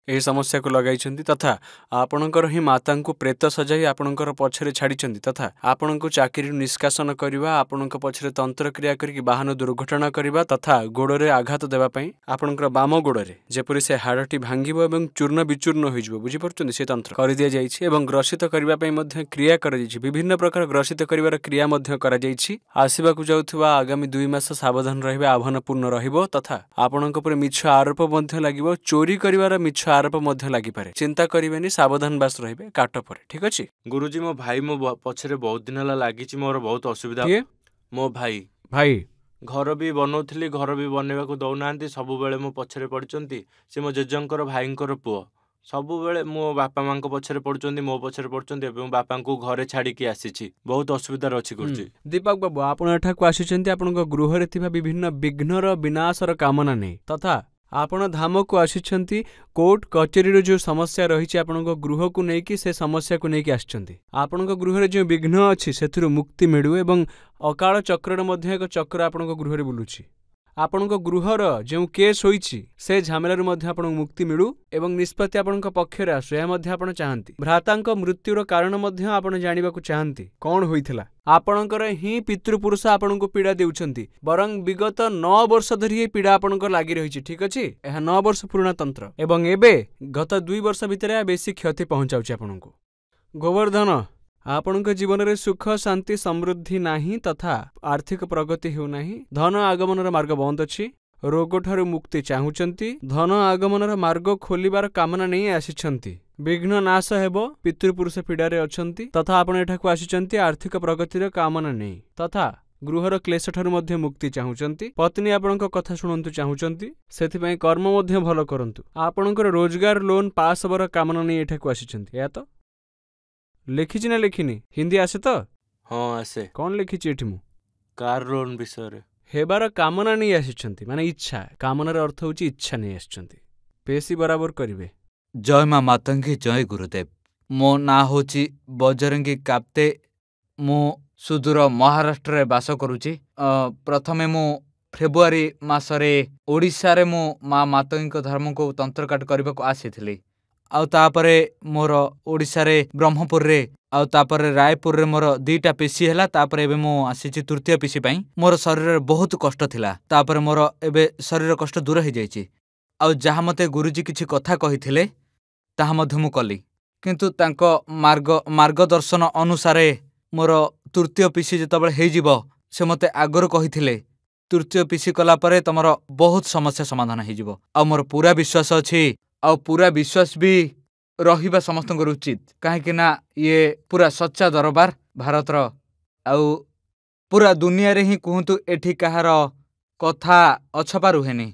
ଏହି ସମସ୍ୟାକୁ ଲଗାଇଛନ୍ତି ତଥା ଆପଣଙ୍କର ହିଁ ମାତାଙ୍କୁ ପ୍ରେତ ସଜାଇ ଆପଣଙ୍କର ପଛରେ ଛାଡ଼ିଛନ୍ତି ତଥା ଆପଣଙ୍କୁ ଚାକିରିରୁ ନିଷ୍କାସନ କରିବା, ଆପଣଙ୍କ ପଛରେ ତନ୍ତ୍ରକ୍ରିୟା କରିକି ବାହନ ଦୁର୍ଘଟଣା କରିବା ତଥା ଗୋଡ଼ରେ ଆଘାତ ଦେବା ପାଇଁ ଆପଣଙ୍କର ବାମ ଗୋଡ଼ରେ ଯେପରି ସେ ହାଡ଼ଟି ଭାଙ୍ଗିବ ଏବଂ ଚୂର୍ଣ୍ଣ ବିଚୂର୍ଣ୍ଣ ହୋଇଯିବ, ବୁଝିପାରୁଛନ୍ତି, ସେ ତନ୍ତ୍ର କରିଦିଆଯାଇଛି ଏବଂ ଗ୍ରସିତ କରିବା ପାଇଁ ମଧ୍ୟ କ୍ରିୟା କରାଯାଇଛି। ବିଭିନ୍ନ ପ୍ରକାର ଗ୍ରସିତ କରିବାର କ୍ରିୟା ମଧ୍ୟ କରାଯାଇଛି। ଆସିବାକୁ ଯାଉଥିବା ଆଗାମୀ 2 ମାସ ସାବଧାନ ରହିବେ, ଆହ୍ୱାନପୂର୍ଣ୍ଣ ରହିବ ତଥା ଆପଣଙ୍କ ଉପରେ ମିଛ ଆରୋପ ମଧ୍ୟ ଲାଗିବ, ଚୋରି କରିବାର ମିଛ ଆରୋପ ମଧ୍ୟ ଲାଗିପାରେ। ଚିନ୍ତା କରିବେନି, ସାବଧାନ ବାସ ରହିବେ କାଟ ପରେ, ଠିକ ଅଛି। ଗୁରୁଜୀ ମୋ ଭାଇ ମୋ ପଛରେ ବହୁତ ଦିନ ହେଲା ଲାଗିଛି, ମୋର ବହୁତ ଅସୁବିଧା। କିଏ? ମୋ ଭାଇ। ଘର ବି ବନଉଥିଲି, ଘର ବି ବନେଇବାକୁ ଦଉନାହାନ୍ତି, ସବୁବେଳେ ମୋ ପଛରେ ପଡୁଛନ୍ତି। ସେ ମୋ ଜେଜେଙ୍କର ଭାଇଙ୍କର ପୁଅ, ସବୁବେଳେ ମୋ ବାପା ମାଙ୍କ ପଛରେ ପଡୁଛନ୍ତି, ମୋ ପଛରେ ପଡୁଛନ୍ତି ଏବଂ ବାପାଙ୍କୁ ଘରେ ଛାଡିକି ଆସିଛି। ବହୁତ ଅସୁବିଧାରେ ଅଛି ଗୁରୁଜୀ। ଦୀପକ ବାବୁ, ଆପଣ ଏଠାକୁ ଆସିଛନ୍ତି ଆପଣଙ୍କ ଗୃହରେ ଥିବା ବିଭିନ୍ନ ବିଘ୍ନର ବିନାଶର କାମନା ନେଇ ତଥା ଆପଣ ଧାମକୁ ଆସିଛନ୍ତି କୋର୍ଟ କଚେରୀର ଯେଉଁ ସମସ୍ୟା ରହିଛି ଆପଣଙ୍କ ଗୃହକୁ ନେଇକି, ସେ ସମସ୍ୟାକୁ ନେଇକି ଆସିଛନ୍ତି। ଆପଣଙ୍କ ଗୃହରେ ଯେଉଁ ବିଘ୍ନ ଅଛି ସେଥିରୁ ମୁକ୍ତି ମିଳୁ ଏବଂ ଅକାଳ ଚକ୍ରର ମଧ୍ୟ ଏକ ଚକ୍ର ଆପଣଙ୍କ ଗୃହରେ ବୁଲୁଛି। ଆପଣଙ୍କ ଗୃହର ଯେଉଁ କେସ୍ ହୋଇଛି ସେ ଝାମେଲାରୁ ମଧ୍ୟ ଆପଣଙ୍କୁ ମୁକ୍ତି ମିଳୁ ଏବଂ ନିଷ୍ପତ୍ତି ଆପଣଙ୍କ ପକ୍ଷରେ ଆସୁ, ଏହା ମଧ୍ୟ ଆପଣ ଚାହାନ୍ତି। ଭ୍ରାତାଙ୍କ ମୃତ୍ୟୁର କାରଣ ମଧ୍ୟ ଆପଣ ଜାଣିବାକୁ ଚାହାନ୍ତି, କଣ ହୋଇଥିଲା। ଆପଣଙ୍କର ହିଁ ପିତୃପୁରୁଷ ଆପଣଙ୍କୁ ପୀଡ଼ା ଦେଉଛନ୍ତି, ବରଂ ବିଗତ 9 ବର୍ଷ ଧରି ଏହି ପୀଡ଼ା ଆପଣଙ୍କର ଲାଗି ରହିଛି, ଠିକ ଅଛି। ଏହା 9 ବର୍ଷ ପୁରୁଣା ତନ୍ତ୍ର ଏବଂ ଏବେ ଗତ 2 ବର୍ଷ ଭିତରେ ଏହା ବେଶୀ କ୍ଷତି ପହଞ୍ଚାଉଛି ଆପଣଙ୍କୁ। ଗୋବର୍ଦ୍ଧନ, ଆପଣଙ୍କ ଜୀବନରେ ସୁଖ ଶାନ୍ତି ସମୃଦ୍ଧି ନାହିଁ ତଥା ଆର୍ଥିକ ପ୍ରଗତି ହେଉନାହିଁ। ଧନ ଆଗମନର ମାର୍ଗ ବନ୍ଦ ଅଛି। ରୋଗଠାରୁ ମୁକ୍ତି ଚାହୁଁଛନ୍ତି, ଧନ ଆଗମନର ମାର୍ଗ ଖୋଲିବାର କାମନା ନେଇ ଆସିଛନ୍ତି। ବିଘ୍ନ ନାଶ ହେବ, ପିତୃପୁରୁଷ ପୀଡ଼ାରେ ଅଛନ୍ତି ତଥା ଆପଣ ଏଠାକୁ ଆସିଛନ୍ତି ଆର୍ଥିକ ପ୍ରଗତିର କାମନା ନେଇ ତଥା ଗୃହର କ୍ଲେଶଠାରୁ ମଧ୍ୟ ମୁକ୍ତି ଚାହୁଁଛନ୍ତି। ପତ୍ନୀ ଆପଣଙ୍କ କଥା ଶୁଣନ୍ତୁ ଚାହୁଁଛନ୍ତି, ସେଥିପାଇଁ କର୍ମ ମଧ୍ୟ ଭଲ କରନ୍ତୁ। ଆପଣଙ୍କର ରୋଜଗାର ଲୋନ ପାସ୍ ହେବାର କାମନା ନେଇ ଏଠାକୁ ଆସିଛନ୍ତି, ଏହା ତ ଲେଖିଛି ନା ଲେଖିନି? ହିନ୍ଦୀ ଆସେ ତ? ହଁ ଆସେ। କଣ ଲେଖିଛି ଏଠି ମୁଁ? କାର ଲୋନ ବିଷୟରେ ହେବାର କାମନା ନେଇ ଆସିଛନ୍ତି, ମାନେ ଇଚ୍ଛା। କାମନାର ଅର୍ଥ ହେଉଛି ଇଚ୍ଛା ନେଇ ଆସିଛନ୍ତି। ପେଶୀ ବରାବର କରିବେ। ଜୟ ମା ମାତଙ୍ଗୀ, ଜୟ ଗୁରୁଦେବ। ମୋ ନାଁ ହେଉଛି ବଜରଙ୍ଗୀ କାପ୍ତେ। ମୁଁ ସୁଦୂର ମହାରାଷ୍ଟ୍ରରେ ବାସ କରୁଛି। ପ୍ରଥମେ ମୁଁ ଫେବୃଆରୀ ମାସରେ ଓଡ଼ିଶାରେ ମୁଁ ମା ମାତଙ୍ଗୀଙ୍କ ଧର୍ମକୁ ତନ୍ତ୍ରକାଟ କରିବାକୁ ଆସିଥିଲି। ଆଉ ତାପରେ ମୋର ଓଡ଼ିଶାରେ ବ୍ରହ୍ମପୁରରେ ଆଉ ତାପରେ ରାୟପୁରରେ ମୋର 2ଟା ପିସି ହେଲା। ତାପରେ ଏବେ ମୁଁ ଆସିଛି 3ୟ ପିସି ପାଇଁ। ମୋର ଶରୀରରେ ବହୁତ କଷ୍ଟ ଥିଲା, ତାପରେ ମୋର ଏବେ ଶରୀର କଷ୍ଟ ଦୂର ହେଇଯାଇଛି। ଆଉ ଯାହା ମୋତେ ଗୁରୁଜୀ କିଛି କଥା କହିଥିଲେ ତାହା ମଧ୍ୟ ମୁଁ କଲି, କିନ୍ତୁ ତାଙ୍କ ମାର୍ଗଦର୍ଶନ ଅନୁସାରେ ମୋର 3ୟ ପିସି ଯେତେବେଳେ ହେଇଯିବ, ସେ ମୋତେ ଆଗରୁ କହିଥିଲେ 3ୟ ପିସି କଲା ପରେ ତମର ବହୁତ ସମସ୍ୟା ସମାଧାନ ହେଇଯିବ। ଆଉ ମୋର ପୁରା ବିଶ୍ୱାସ ଅଛି, ଆଉ ପୁରା ବିଶ୍ୱାସ ବି ରହିବା ସମସ୍ତଙ୍କର ଉଚିତ, କାହିଁକି ନା ଇଏ ପୁରା ସଚ୍ଚା ଦରବାର ଭାରତର। ଆଉ ପୁରା ଦୁନିଆରେ ହିଁ କୁହନ୍ତୁ, ଏଠି କାହାର କଥା ଅଛପା ରୁହେନି।